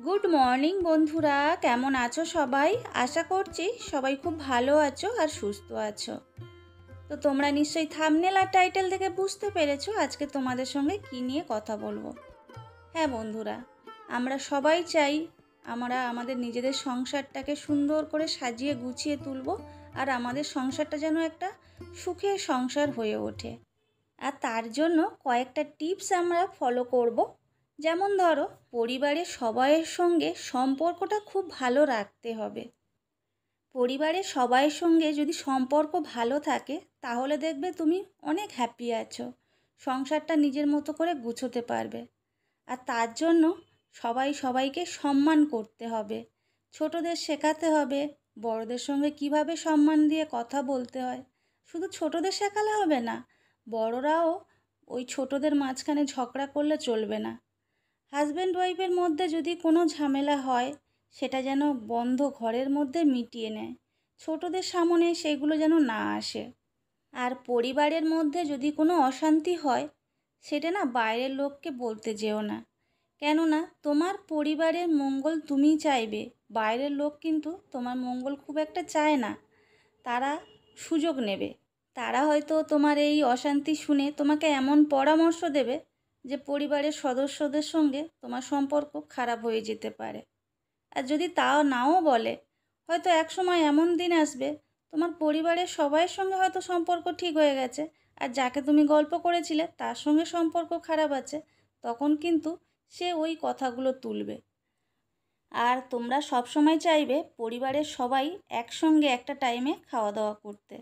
Good morning বন্ধুরা, কেমন আছো সবাই? আশা করছি সবাই খুব ভালো আছো আর সুস্থ আছো। তো তোমরা নিশ্চয়ই থাম্বনেল আর টাইটেল থেকে বুঝতে পেরেছো আজকে তোমাদের সঙ্গে কী নিয়ে কথা বলবো। হ্যাঁ বন্ধুরা, আমরা সবাই চাই আমরা আমাদের নিজেদের সংসারটাকে সুন্দর করে সাজিয়ে গুছিয়ে তুলবো আর আমাদের সংসারটা যেন একটা সুখের সংসার হয়ে ওঠে। আর তার জন্য কয়েকটা টিপস আমরা ফলো করব। যেমন ধরো, পরিবারের সবাইয়ের সঙ্গে সম্পর্কটা খুব ভালো রাখতে হবে। পরিবারের সবাইয়ের সঙ্গে যদি সম্পর্ক ভালো থাকে তাহলে দেখবে তুমি অনেক হ্যাপি আছো, সংসারটা নিজের মতো করে গুছোতে পারবে। আর তার জন্য সবাই সবাইকে সম্মান করতে হবে, ছোটদের শেখাতে হবে বড়দের সঙ্গে কিভাবে সম্মান দিয়ে কথা বলতে হয়। শুধু ছোটদের শেখালে হবে না, বড়রাও ওই ছোটদের মাঝখানে ঝগড়া করলে চলবে না। হাজব্যান্ড ওয়াইফের মধ্যে যদি কোনো ঝামেলা হয় সেটা যেন বন্ধ ঘরের মধ্যে মিটিয়ে নেয়, ছোটদের সামনে সেগুলো যেন না আসে। আর পরিবারের মধ্যে যদি কোনো অশান্তি হয় সেটা না বাইরের লোককে বলতে যেও না, কেননা তোমার পরিবারের মঙ্গল তুমিই চাইবে, বাইরের লোক কিন্তু তোমার মঙ্গল খুব একটা চায় না। তারা সুযোগ নেবে, তারা হয়তো তোমার এই অশান্তি শুনে তোমাকে এমন পরামর্শ দেবে যে পরিবারের সদস্যদের সঙ্গে তোমার সম্পর্ক খারাপ হয়ে যেতে পারে। আর যদি তাও নাও বলে, হয়তো একসময় এমন দিন আসবে তোমার পরিবারের সবাইয়ের সঙ্গে হয়তো সম্পর্ক ঠিক হয়ে গেছে, আর যাকে তুমি গল্প করেছিলে তার সঙ্গে সম্পর্ক খারাপ আছে, তখন কিন্তু সে ওই কথাগুলো তুলবে। আর তোমরা সব সময় চাইবে পরিবারের সবাই একসঙ্গে একটা টাইমে খাওয়া দাওয়া করতে।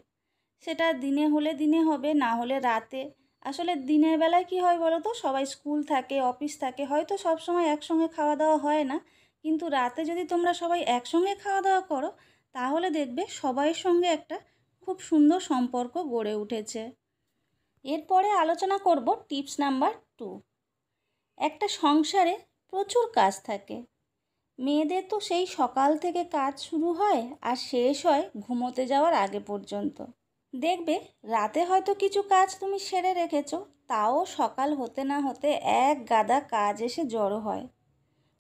সেটা দিনে হলে দিনে হবে, না হলে রাতে। আসলে দিনের বেলায় কি হয় বলো তো, সবাই স্কুল থাকে, অফিস থাকে, হয়তো সব সময় একসঙ্গে খাওয়া দাওয়া হয় না। কিন্তু রাতে যদি তোমরা সবাই একসঙ্গে খাওয়া দাওয়া করো তাহলে দেখবে সবাইয়ের সঙ্গে একটা খুব সুন্দর সম্পর্ক গড়ে উঠেছে। এরপরে আলোচনা করব টিপস নাম্বার 2। একটা সংসারে প্রচুর কাজ থাকে, মেয়েদের তো সেই সকাল থেকে কাজ শুরু হয় আর শেষ হয় ঘুমোতে যাওয়ার আগে পর্যন্ত। দেখবে রাতে হয়তো কিছু কাজ তুমি সেরে রেখেছো, তাও সকাল হতে না হতে এক গাদা কাজ এসে জড়ো হয়।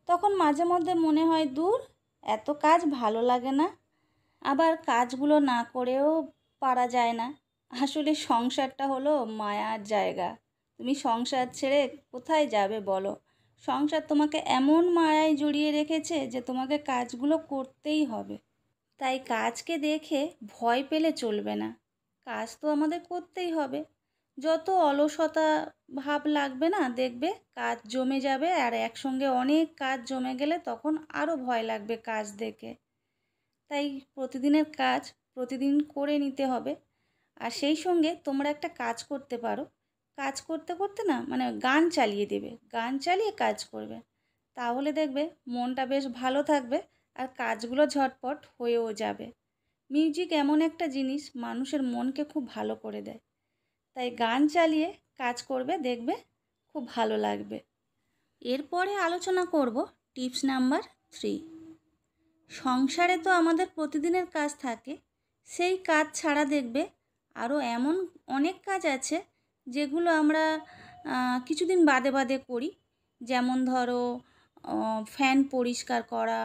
তখন মাঝে মধ্যে মনে হয় দূর, এত কাজ ভালো লাগে না। আবার কাজগুলো না করেও পারা যায় না। আসলে সংসারটা হলো মায়ার জায়গা, তুমি সংসার ছেড়ে কোথায় যাবে বলো? সংসার তোমাকে এমন মায়ায় জড়িয়ে রেখেছে যে তোমাকে কাজগুলো করতেই হবে। তাই কাজকে দেখে ভয় পেলে চলবে না, কাজ তো আমাদের করতেই হবে। যত অলসতা ভাব লাগবে না, দেখবে কাজ জমে যাবে, আর একসঙ্গে অনেক কাজ জমে গেলে তখন আরও ভয় লাগবে কাজ দেখে। তাই প্রতিদিনের কাজ প্রতিদিন করে নিতে হবে। আর সেই সঙ্গে তোমরা একটা কাজ করতে পারো, কাজ করতে করতে না গান চালিয়ে দেবে, গান চালিয়ে কাজ করবে, তাহলে দেখবে মনটা বেশ ভালো থাকবে আর কাজগুলো ঝটপট হয়েও যাবে। মিউজিক এমন একটা জিনিস মানুষের মনকে খুব ভালো করে দেয়, তাই গান চালিয়ে কাজ করবে, দেখবে খুব ভালো লাগবে। এরপরে আলোচনা করব টিপস নাম্বার 3। সংসারে তো আমাদের প্রতিদিনের কাজ থাকে, সেই কাজ ছাড়া দেখবে আরও এমন অনেক কাজ আছে যেগুলো আমরা কিছুদিন বাদে বাদে করি। যেমন ধরো, ফ্যান পরিষ্কার করা,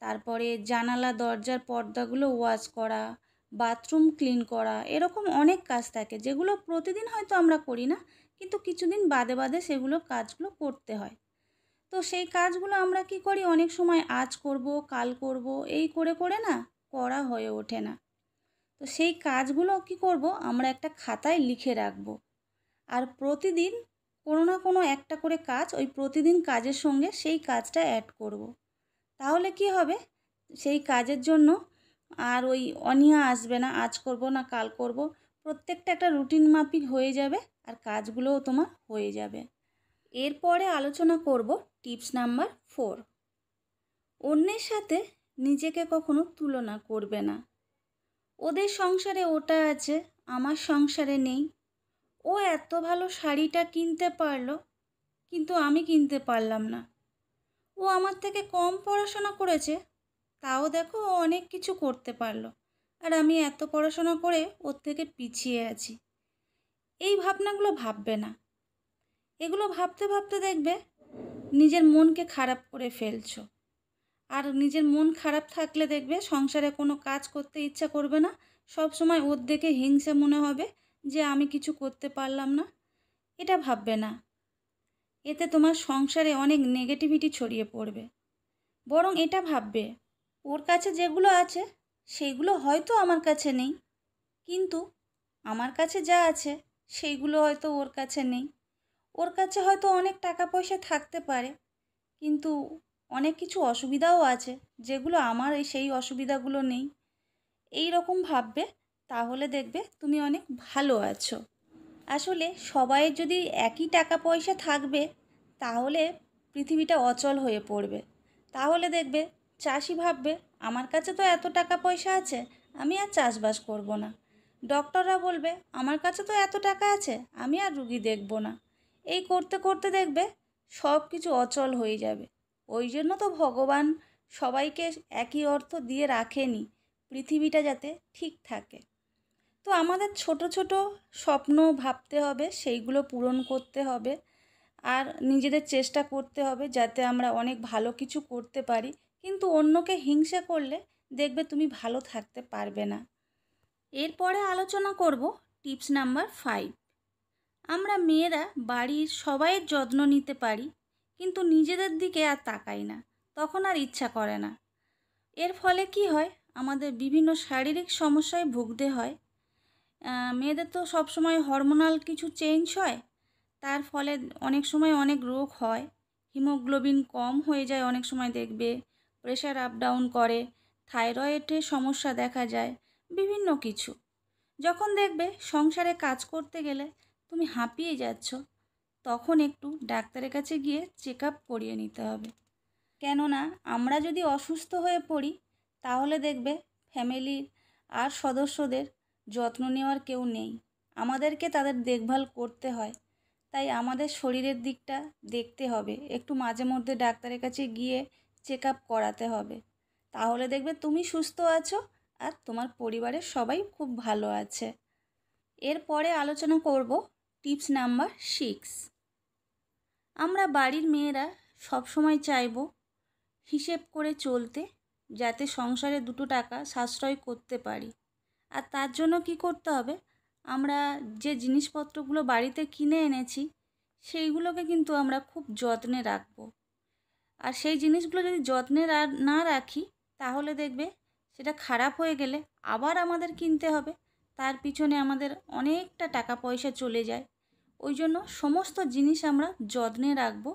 তারপরে জানালা দরজার পর্দাগুলো ওয়াশ করা, বাথরুম ক্লিন করা, এরকম অনেক কাজ থাকে যেগুলো প্রতিদিন হয়তো আমরা করি না, কিন্তু কিছুদিন বাদে বাদে সেগুলো কাজগুলো করতে হয়। তো সেই কাজগুলো আমরা কি করি, অনেক সময় আজ করব কাল করব এই করে করে না করা হয়ে ওঠে না। তো সেই কাজগুলো কি করব, আমরা একটা খাতায় লিখে রাখব, আর প্রতিদিন কোনো না কোনো একটা করে কাজ ওই প্রতিদিন কাজের সঙ্গে সেই কাজটা অ্যাড করব। তাহলে কি হবে, সেই কাজের জন্য আর ওই অনীহা আসবে না, আজ করব না কাল করব, প্রত্যেকটা একটা রুটিন মাফিক হয়ে যাবে আর কাজগুলোও তোমার হয়ে যাবে। এরপরে আলোচনা করব টিপস নাম্বার 4। অন্যের সাথে নিজেকে কখনো তুলনা করবে না। ওদের সংসারে ওটা আছে, আমার সংসারে নেই। ও এত ভালো শাড়িটা কিনতে পারলো, কিন্তু আমি কিনতে পারলাম না। ও আমার থেকে কম পড়াশোনা করেছে, তাও দেখো ও অনেক কিছু করতে পারলো, আর আমি এত পড়াশোনা করে ওর থেকে পিছিয়ে আছি। এই ভাবনাগুলো ভাববে না। এগুলো ভাবতে ভাবতে দেখবে নিজের মনকে খারাপ করে ফেলছো। আর নিজের মন খারাপ থাকলে দেখবে সংসারে কোনো কাজ করতে ইচ্ছা করবে না, সব সময় ওর দেখে হিংসে মনে হবে যে আমি কিছু করতে পারলাম না। এটা ভাববে না, এতে তোমার সংসারে অনেক নেগেটিভিটি ছড়িয়ে পড়বে। বরং এটা ভাববে, ওর কাছে যেগুলো আছে সেইগুলো হয়তো আমার কাছে নেই, কিন্তু আমার কাছে যা আছে সেইগুলো হয়তো ওর কাছে নেই। ওর কাছে হয়তো অনেক টাকা পয়সা থাকতে পারে, কিন্তু অনেক কিছু অসুবিধাও আছে যেগুলো আমার সেই অসুবিধাগুলো নেই। এই রকম ভাববে, তাহলে দেখবে তুমি অনেক ভালো আছো। আসলে সবাইয়ের যদি একই টাকা পয়সা থাকবে তাহলে পৃথিবীটা অচল হয়ে পড়বে। তাহলে দেখবে চাষি ভাববে আমার কাছে তো এত টাকা পয়সা আছে, আমি আর চাষবাস করব না। ডক্টররা বলবে আমার কাছে তো এত টাকা আছে, আমি আর রুগী দেখব না। এই করতে করতে দেখবে সব কিছু অচল হয়ে যাবে। ওই জন্য তো ভগবান সবাইকে একই অর্থ দিয়ে রাখেনি, পৃথিবীটা যাতে ঠিক থাকে। তো আমাদের ছোট ছোট স্বপ্ন ভাবতে হবে, সেইগুলো পূরণ করতে হবে, আর নিজেদের চেষ্টা করতে হবে যাতে আমরা অনেক ভালো কিছু করতে পারি। কিন্তু অন্যকে হিংসা করলে দেখবে তুমি ভালো থাকতে পারবে না। এরপরে আলোচনা করব টিপস নাম্বার 5। আমরা মেয়েরা বাড়ির সবাইয়ের যত্ন নিতে পারি, কিন্তু নিজেদের দিকে আর তাকাই না, তখন আর ইচ্ছা করে না। এর ফলে কি হয়, আমাদের বিভিন্ন শারীরিক সমস্যায় ভুগতে হয়। মেয়েদের তো সবসময় হরমোনাল কিছু চেঞ্জ হয়, তার ফলে অনেক সময় অনেক রোগ হয়। হিমোগ্লোবিন কম হয়ে যায়, অনেক সময় দেখবে প্রেশার আপ ডাউন করে, থাইরয়েডের সমস্যা দেখা যায়, বিভিন্ন কিছু। যখন দেখবে সংসারে কাজ করতে গেলে তুমি হাঁপিয়ে যাচ্ছ, তখন একটু ডাক্তারের কাছে গিয়ে চেক আপ করিয়ে নিতে হবে। কেননা আমরা যদি অসুস্থ হয়ে পড়ি তাহলে দেখবে ফ্যামিলির আর সদস্যদের যত্ন নেওয়ার কেউ নেই, আমাদেরকে তাদের দেখভাল করতে হয়। তাই আমাদের শরীরের দিকটা দেখতে হবে, একটু মাঝে মধ্যে ডাক্তারের কাছে গিয়ে চেক আপ করাতে হবে। তাহলে দেখবে তুমি সুস্থ আছো আর তোমার পরিবারের সবাই খুব ভালো আছে। এরপরে আলোচনা করব টিপস নাম্বার 6। আমরা বাড়ির মেয়েরা সবসময় চাইব হিসেব করে চলতে, যাতে সংসারে দুটো টাকা সাশ্রয় করতে পারি। আর তার জন্য কি করতে হবে, আমরা যে জিনিসপত্রগুলো বাড়িতে কিনে এনেছি সেইগুলোকে কিন্তু আমরা খুব যত্নে রাখবো। আর সেই জিনিসগুলো যদি যত্নে না রাখি তাহলে দেখবে সেটা খারাপ হয়ে গেলে আবার আমাদের কিনতে হবে, তার পিছনে আমাদের অনেকটা টাকা পয়সা চলে যায়। ওই জন্য সমস্ত জিনিস আমরা যত্নে রাখবো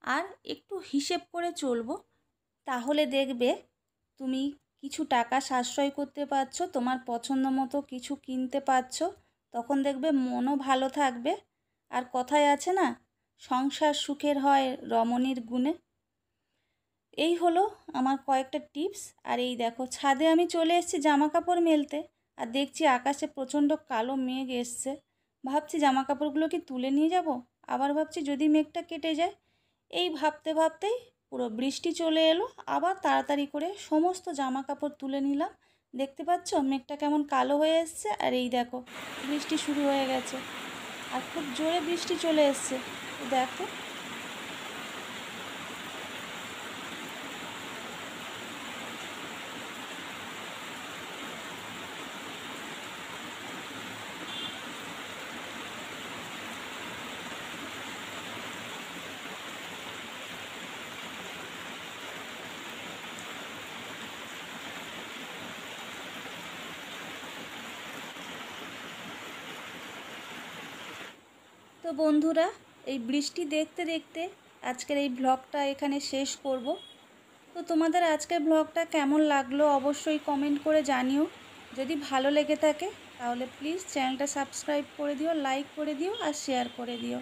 আর একটু হিসেব করে চলবো। তাহলে দেখবে তুমি কিছু টাকা সাশ্রয় করতে পারছো, তোমার পছন্দ মতো কিছু কিনতে পারছো, তখন দেখবে মনও ভালো থাকবে। আর কথায় আছে না, সংসার সুখের হয় রমণীর গুণে। এই হলো আমার কয়েকটা টিপস। আর এই দেখো ছাদে আমি চলে এসেছি জামা কাপড় মেলতে, আর দেখছি আকাশে প্রচণ্ড কালো মেঘ এসছে। ভাবছি জামা কাপড়গুলো কি তুলে নিয়ে যাব, আবার ভাবছি যদি মেঘটা কেটে যায়। এই ভাবতে ভাবতেই পুরো বৃষ্টি চলে এলো, আবার তাড়াতাড়ি করে সমস্ত জামা কাপড় তুলে নিলাম। দেখতে পাচ্ছ মেঘটা কেমন কালো হয়ে এসছে, আর এই দেখো বৃষ্টি শুরু হয়ে গেছে, আর খুব জোরে বৃষ্টি চলে এসছে। দেখো তো বন্ধুরা, এই বৃষ্টি দেখতে দেখতে আজকের এই ব্লগটা এখানে শেষ করব। তো তোমাদের আজকের ব্লগটা কেমন লাগলো অবশ্যই কমেন্ট করে জানিও। যদি ভালো লেগে থাকে তাহলে প্লিজ চ্যানেলটা সাবস্ক্রাইব করে দিও, লাইক করে দিও আর শেয়ার করে দিও।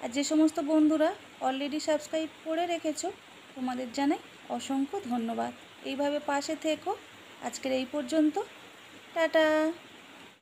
আর যে সমস্ত বন্ধুরা অলরেডি সাবস্ক্রাইব করে রেখেছো তোমাদের জানাই অসংখ্য ধন্যবাদ। এইভাবে পাশে থেকো। আজকের এই পর্যন্ত, টাটা।